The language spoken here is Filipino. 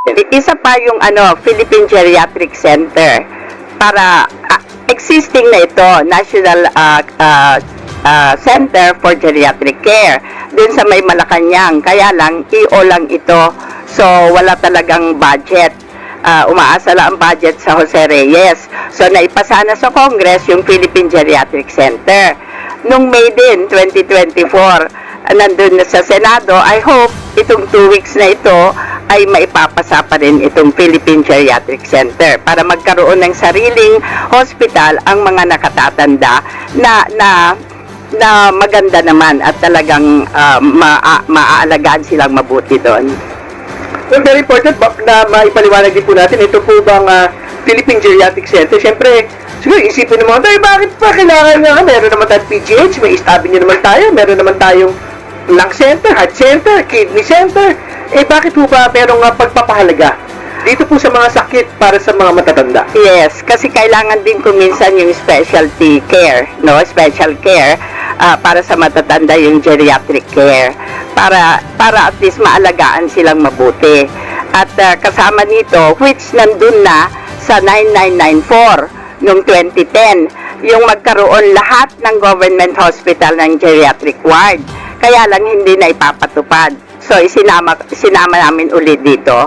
Isa pa yung Philippine Geriatric Center para existing na ito, National Center for Geriatric Care dun sa may Malacanang, kaya lang EO lang ito, so wala talagang budget. Umaasa lang ang budget sa Jose Reyes, so naipasa na sa Congress yung Philippine Geriatric Center nung May din 2024. Nandun na sa Senado. I hope itong 2 weeks na ito ay maipapasa pa rin itong Philippine Geriatric Center para magkaroon ng sariling hospital ang mga nakatatanda na maganda naman at talagang maaalagaan silang mabuti doon. Well, very important na maipaliwanag din po natin, ito po bang Philippine Geriatric Center, siyempre, siguro isipin naman tayo, bakit pa kailangan nga, meron naman tayong PGH, may istabi niyo naman tayo, meron naman tayong lung center, heart center, kidney center, bakit po ba merong pagpapahalaga dito po sa mga sakit para sa mga matatanda? Yes, kasi kailangan din kuminsan yung specialty care, special care para sa matatanda, yung geriatric care para at least maalagaan silang mabuti. At kasama nito, which nandun na sa 9994 noong 2010, yung magkaroon lahat ng government hospital ng geriatric ward. Kaya lang hindi na ipapatupad. So, isinama namin ulit dito.